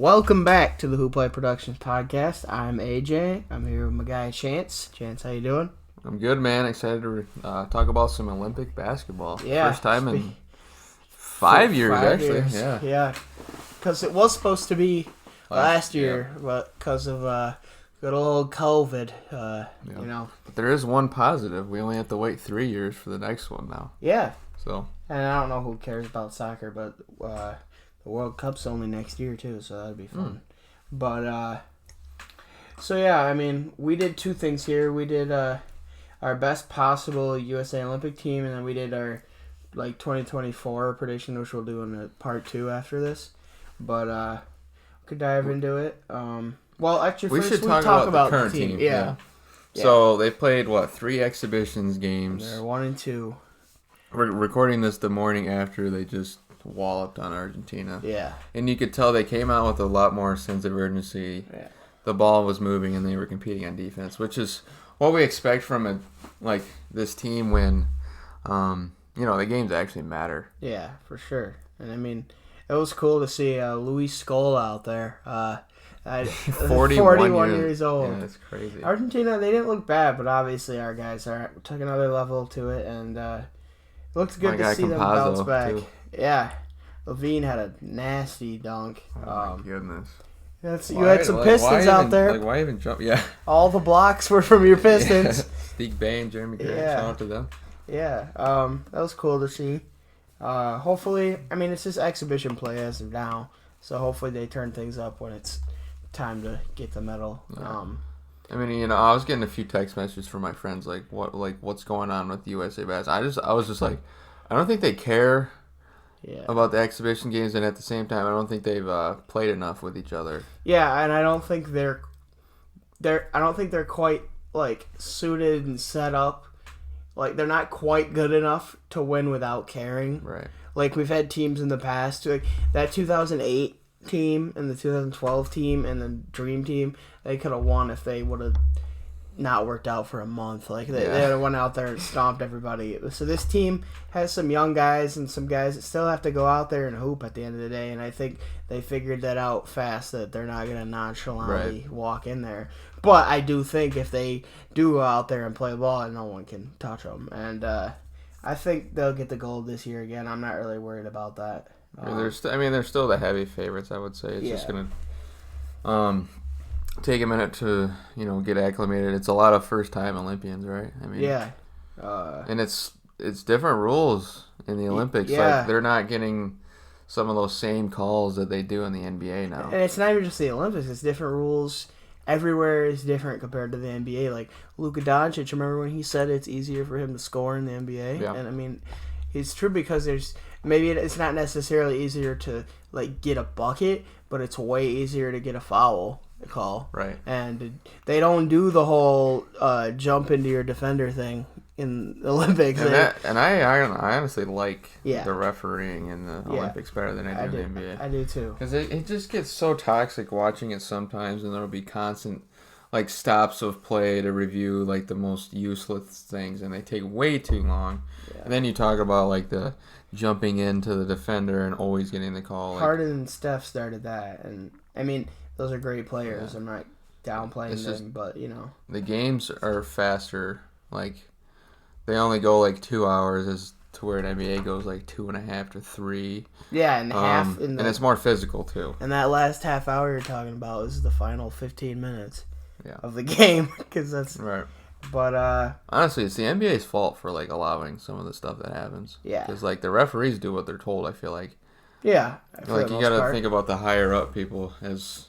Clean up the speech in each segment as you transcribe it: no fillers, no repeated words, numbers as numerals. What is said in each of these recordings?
Welcome back to the Who Play Productions podcast. I'm AJ. I'm here with my guy Chance. Chance, how you doing? I'm good, man. Excited to talk about some Olympic basketball. Yeah. First time in 5 years, actually. Years. Yeah. Because it was supposed to be last year, but because of good old COVID, you know. But there is one positive. We only have to wait 3 years for the next one now. Yeah. So. And I don't know who cares about soccer, but the World Cup's only next year too, so that'd be fun. But so yeah, I mean, we did two things here. We did our best possible USA Olympic team, and then we did our 2024 prediction, which we'll do in a part 2 after this. But we could dive into it. Well, actually, we first should talk about the current team. Yeah. So they played 3 exhibitions games. They're 1 and 2. We're recording this the morning after they just walloped on Argentina. Yeah. And you could tell they came out with a lot more sense of urgency. Yeah. The ball was moving and they were competing on defense, which is what we expect from this team when the games actually matter. Yeah, for sure. And I mean, it was cool to see Luis Scola out there. 41 years old. Yeah, that's crazy. Argentina, they didn't look bad, but obviously our guys took another level to it, and it looked good to see them bounce back. Too. Yeah, Levine had a nasty dunk. Oh my goodness. You had some Pistons out there. Why even jump? Yeah. All the blocks were from your Pistons. Steve Bain, Jeremy Grant, shout out to them. Yeah, that was cool to see. Hopefully, I mean, it's just exhibition play as of now, so hopefully they turn things up when it's time to get the medal. Yeah. I mean, I was getting a few text messages from my friends, what's going on with the USA Bass. I was just like, I don't think they care about the exhibition games, and at the same time, I don't think they've played enough with each other. Yeah, and I don't think they're quite suited and set up. They're not quite good enough to win without caring. Right. We've had teams in the past, that 2008 team and the 2012 team and the Dream team, they could have won if they would have not worked out for a month. They would have went out there and stomped everybody. So this team has some young guys and some guys that still have to go out there and hoop at the end of the day, and I think they figured that out fast, that they're not going to nonchalantly walk in there. But I do think if they do go out there and play ball, no one can touch them. And I think they'll get the gold this year again. I'm not really worried about that. They're still the heavy favorites, I would say. It's just going to take a minute to, get acclimated. It's a lot of first-time Olympians, right? I mean, and it's different rules in the Olympics. Yeah. They're not getting some of those same calls that they do in the NBA now. And it's not even just the Olympics. It's different rules. Everywhere is different compared to the NBA. Luka Doncic, remember when he said it's easier for him to score in the NBA? Yeah. And I mean, it's true because maybe it's not necessarily easier to get a bucket, but it's way easier to get a foul call. Right. And they don't do the whole jump into your defender thing in the Olympics. And I honestly like the refereeing in the Olympics better than I do in the NBA. I do too. Because it just gets so toxic watching it sometimes, and there'll be constant stops of play to review the most useless things, and they take way too long. Yeah. And then you talk about the jumping into the defender and always getting the call. Harden and Steph started that, and I mean those are great players. Yeah. I'm not downplaying them, but the games are faster. They only go 2 hours, as to where an NBA goes 2.5 to 3. Yeah, and half. And it's more physical too. And that last half hour you're talking about is the final 15 minutes of the game, because that's right. But honestly, it's the NBA's fault for allowing some of the stuff that happens. Yeah. Because the referees do what they're told. I feel like. Yeah. You got to think about the higher up people as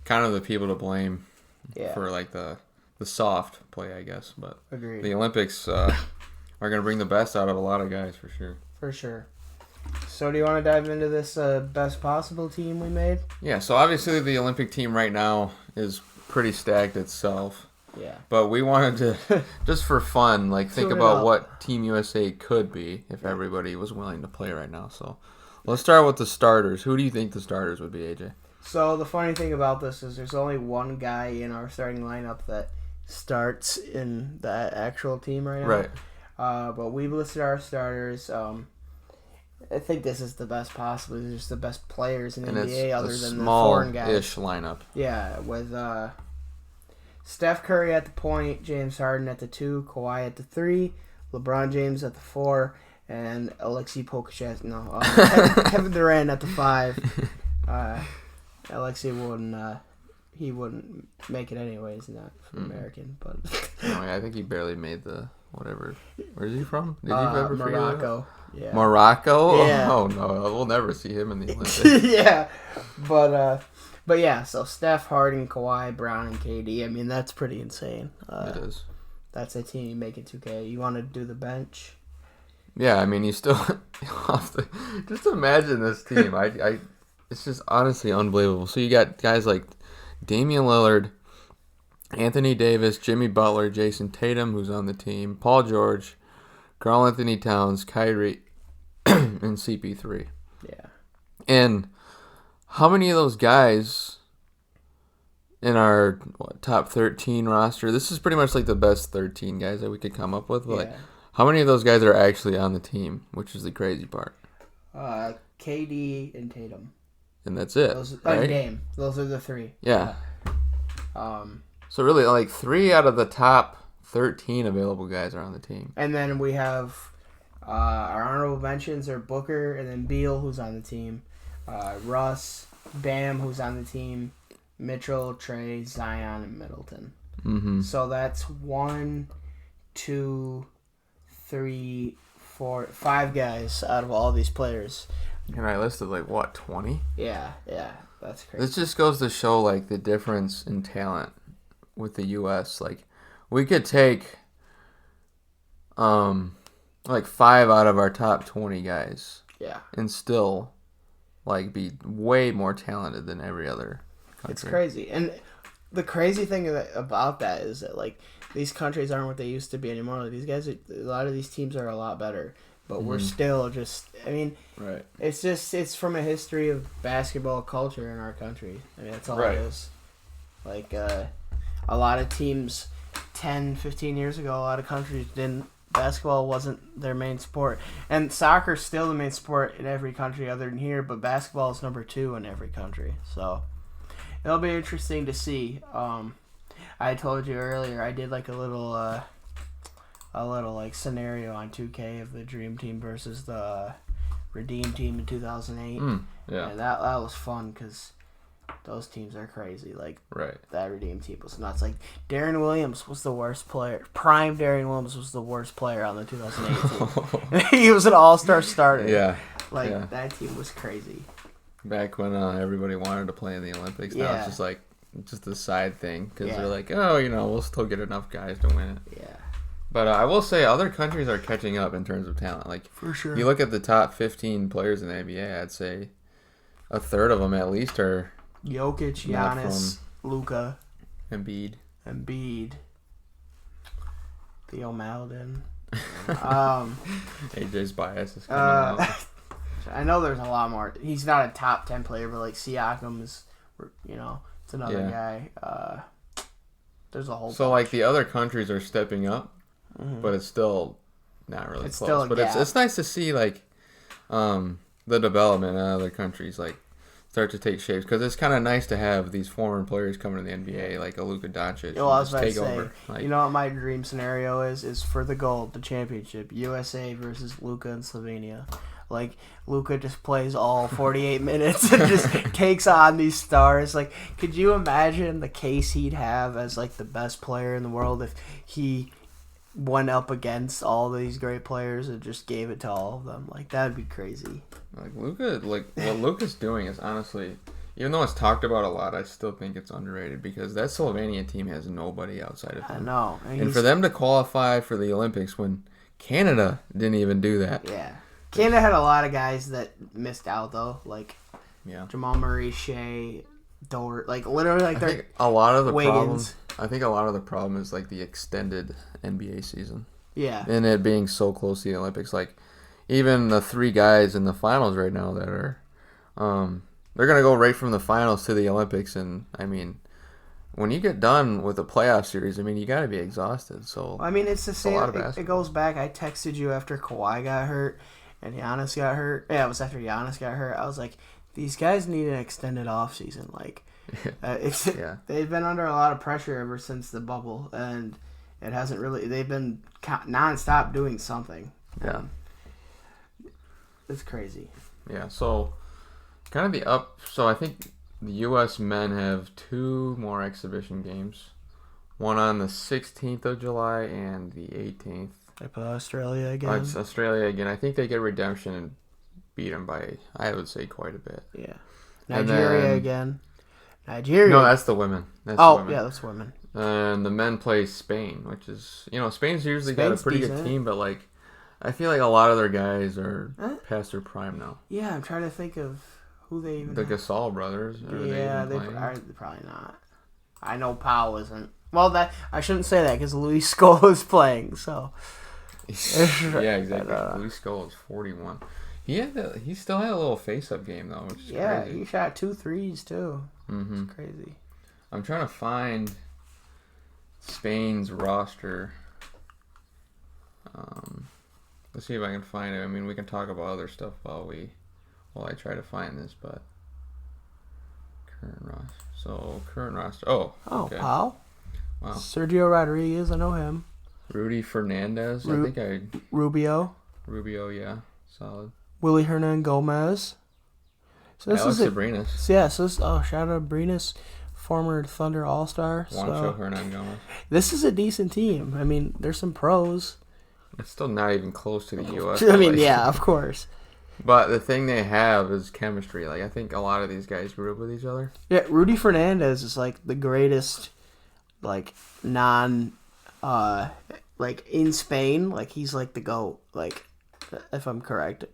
kind of the people to blame. Yeah. For the soft play, I guess. But agreed. The Olympics are going to bring the best out of a lot of guys for sure. For sure. So do you want to dive into this best possible team we made? Yeah. So obviously the Olympic team right now is pretty stacked itself. Yeah. But we wanted to, just for fun, think about what Team USA could be if everybody was willing to play right now. So let's start with the starters. Who do you think the starters would be, AJ? So the funny thing about this is there's only one guy in our starting lineup that starts in the actual team right now. Right. But we've listed our starters. I think this is the best possibly. They're just the best players in the And NBA it's other a than the foreign guys. small-ish lineup. Yeah, with Steph Curry at the point, James Harden at the 2, Kawhi at the 3, LeBron James at the 4, and Alexei Pokachev. No, Kevin Durant at the 5. Alexei wouldn't. He wouldn't make it anyways. Not American, but. I think he barely made the whatever. Where's he from? Did you ever figure that out? Morocco. Yeah. Morocco? Yeah. Oh no, we'll never see him in the Olympics. Yeah, but yeah. So Steph, Harden, Kawhi, Brown, and KD. I mean, that's pretty insane. It is. That's a team you make it 2K. You want to do the bench? Yeah, I mean, you still have to just imagine this team. It's just honestly unbelievable. So you got guys like Damian Lillard, Anthony Davis, Jimmy Butler, Jason Tatum, who's on the team, Paul George, Karl Anthony Towns, Kyrie, and CP3. Yeah. And how many of those guys in our top 13 roster? This is pretty much like the best 13 guys that we could come up with. But like, how many of those guys are actually on the team? Which is the crazy part. KD and Tatum. And that's it. Right? Dame. Those are the 3. Yeah. So really, like 3 out of the top 13 available guys are on the team. And then we have our honorable mentions are Booker, and then Beal, who's on the team, Russ, Bam, who's on the team, Mitchell, Trey, Zion, and Middleton. Mm-hmm. So that's 1, 2, 3, 4, 5 guys out of all these players. And I listed 20? Yeah, that's crazy. This just goes to show the difference in talent with the U.S. We could take 5 out of our top 20 guys. Yeah. And still be way more talented than every other country. It's crazy. And the crazy thing about that is that these countries aren't what they used to be anymore. These guys, a lot of these teams are a lot better, but we're still just. I mean, right. It's from a history of basketball culture in our country. I mean, that's all it is. A lot of teams 10, 15 years ago, a lot of countries didn't. Basketball wasn't their main sport. And soccer's still the main sport in every country other than here, but basketball is number 2 in every country. So it'll be interesting to see. I told you earlier I did a little scenario on 2K of the Dream Team versus the Redeem Team in 2008. Yeah. And that was fun because those teams are crazy. Right. That Redeem Team was nuts. Darren Williams was the worst player. Prime Darren Williams was the worst player on the 2008 team. He was an all-star starter. Yeah. That team was crazy. Back when everybody wanted to play in the Olympics. Now it's just a side thing because they're we'll still get enough guys to win it. Yeah. But I will say other countries are catching up in terms of talent. For sure. You look at the top 15 players in the NBA, I'd say a third of them at least are Jokic, Giannis, Luka, Embiid, Theo Maledon. AJ's bias is coming out. I know there's a lot more. He's not a top 10 player, but Siakam is, it's another guy. There's a whole. So bunch. The other countries are stepping up, but it's still not really close. Still but it's nice to see the development in other countries start to take shapes because it's kind of nice to have these foreign players coming to the NBA like a Luka Doncic. Well, I was about to say, over. You know what my dream scenario is for the gold, the championship, USA versus Luka and Slovenia. Luka just plays all 48 minutes and just takes on these stars. Could you imagine the case he'd have as the best player in the world if he went up against all these great players and just gave it to all of them? That'd be crazy. Luka, what Luka's doing is honestly, even though it's talked about a lot, I still think it's underrated because that Slovenia team has nobody outside of him. I know. And for them to qualify for the Olympics when Canada didn't even do that. Yeah. Canada had a lot of guys that missed out though, Jamal Murray, Shea, Dort, literally I think a lot of the Wiggins. problem is the extended NBA season. Yeah. And it being so close to the Olympics, even the 3 guys in the finals right now that are, they're gonna go right from the finals to the Olympics, and I mean, when you get done with a playoff series, I mean, you got to be exhausted. So it's the same. A lot of it goes back. I texted you after Kawhi got hurt. and Giannis got hurt. Yeah, it was after Giannis got hurt. I was like, these guys need an extended offseason. Like, they've been under a lot of pressure ever since the bubble, and it hasn't really. They've been nonstop doing something. Yeah, it's crazy. Yeah, so kind of So I think the U.S. men have 2 more exhibition games. One on the 16th of July and the 18th. They play Australia again. It's Australia again. I think they get redemption and beat them by, I would say, quite a bit. Yeah. Nigeria again. Nigeria. No, that's the women. Yeah, that's women. And the men play Spain, which is, Spain's usually got a pretty good team, but like, I feel like a lot of their guys are past their prime now. Yeah, I'm trying to think of who they even. The Gasol brothers. Yeah, they probably not. I know Pau isn't. Well, I shouldn't say that because Luis Scola is playing. So. Yeah, exactly. Luis Scola is 41. He still had a little face-up game though, which is crazy. He shot 2 threes too. Mm-hmm. It's crazy. I'm trying to find Spain's roster. Let's see if I can find it. I mean, we can talk about other stuff while I try to find this, but current roster. So current roster. Oh, okay. Pau. Wow. Sergio Rodriguez, I know him. Rudy Fernandez. Rubio, yeah, solid. Willie Hernan Gomez. So this Alex Abrinas. Shout out Abrinas, former Thunder All-Star. Juancho Hernan Gomez. This is a decent team. I mean, there's some pros. It's still not even close to the U.S. I mean, yeah, of course. But the thing they have is chemistry. Like, I think a lot of these guys grew up with each other. Yeah, Rudy Fernandez is like the greatest, like like in Spain, like he's like the GOAT. Like, if I'm correct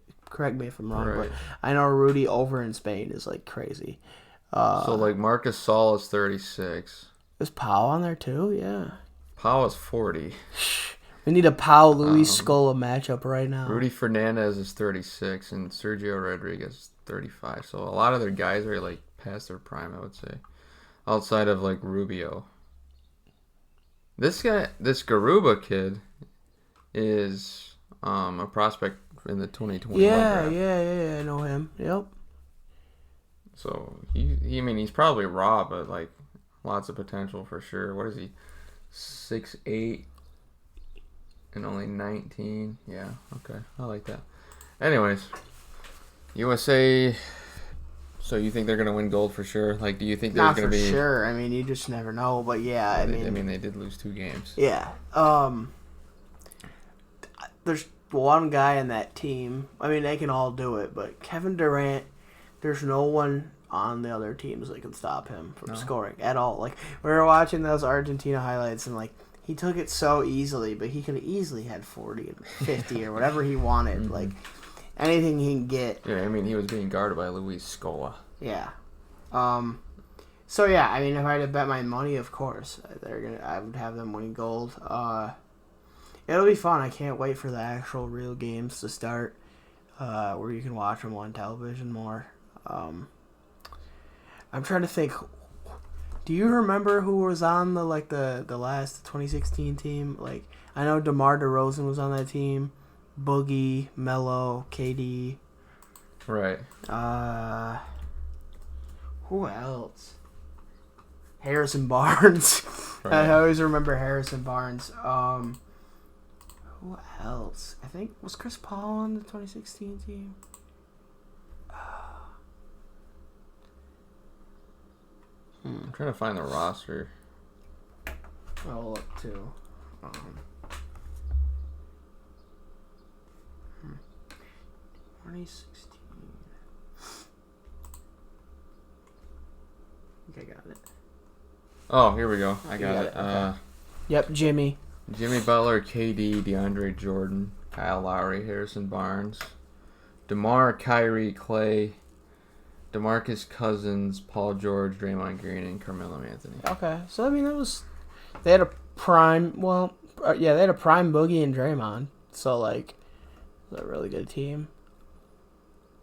me if I'm wrong, right. But I know Rudy over in Spain is like crazy. So like Marcus Sol is 36. Is Pau on there too? Yeah. Pau is 40. We need a Pau Luis Scola matchup right now. Rudy Fernandez is 36 and Sergio Rodriguez is 35. So a lot of their guys are like past their prime, I would say. Outside of like Rubio. This Garuba kid is a prospect in the 2021 draft. Yeah, I know him. Yep. So he's probably raw, but like lots of potential for sure. What is he? 6'8" and only 19. Yeah, okay. I like that. Anyways, USA. So you think they're gonna win gold for sure? Like, do you think there's gonna be? Not for sure. I mean, you just never know. But yeah, I mean, they did lose 2 games. Yeah. There's one guy in that team. I mean, they can all do it, but Kevin Durant, there's no one on the other teams that can stop him from scoring at all. Like, we were watching those Argentina highlights, and like he took it so easily, but he could have easily had 40 and 50 or whatever he wanted. Mm-hmm. Like. Anything he can get. Yeah, I mean, he was being guarded by Luis Scola. Yeah. So, yeah, I mean, if I had to bet my money, of course, I would have them win gold. It'll be fun. I can't wait for the actual real games to start, where you can watch them on television more. I'm trying to think. Do you remember who was on the last 2016 team? Like, I know DeMar DeRozan was on that team. Boogie, Melo, KD. Right. Who else? Harrison Barnes. Right. I always remember Harrison Barnes. Who else? I think, was Chris Paul on the 2016 team? I'm trying to find the roster. I'll look too. 2016. I think I got it. Oh, here we go. I got it. Okay. Yep, Jimmy Butler, KD, DeAndre Jordan, Kyle Lowry, Harrison Barnes, DeMar, Kyrie, Clay, DeMarcus Cousins, Paul George, Draymond Green, and Carmelo Anthony. Okay, so I mean they had a prime. Well, they had a prime Boogie and Draymond. So like, it was a really good team.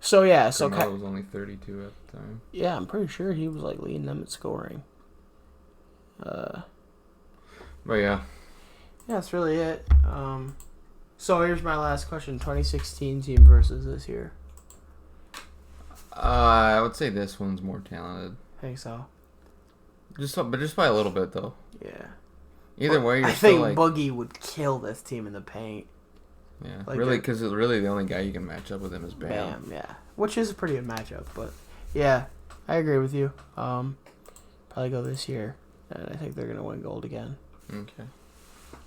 So yeah, Carmelo was only 32 at the time. Yeah, I'm pretty sure he was like leading them at scoring. But yeah. Yeah, that's really it. So here's my last question: 2016 team versus this year. I would say this one's more talented. I think so. Just by a little bit though. Yeah. Either way, I think Boogie would kill this team in the paint. Yeah, like really, because really the only guy you can match up with him is Bam. Bam, yeah, which is a pretty good matchup. But yeah, I agree with you. Probably go this year, and I think they're gonna win gold again. Okay.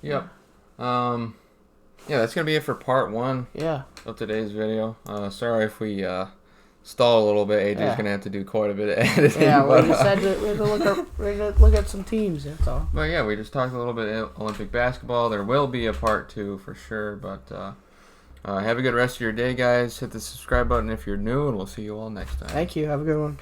Yep. Yeah, that's gonna be it for part 1. Yeah. Of today's video. Sorry if we stall a little bit. AJ's gonna have to do quite a bit of editing. Yeah, we just said we had to look at some teams. That's all. But yeah, we just talked a little bit of Olympic basketball. There will be a part 2 for sure. But have a good rest of your day, guys. Hit the subscribe button if you're new, and we'll see you all next time. Thank you. Have a good one.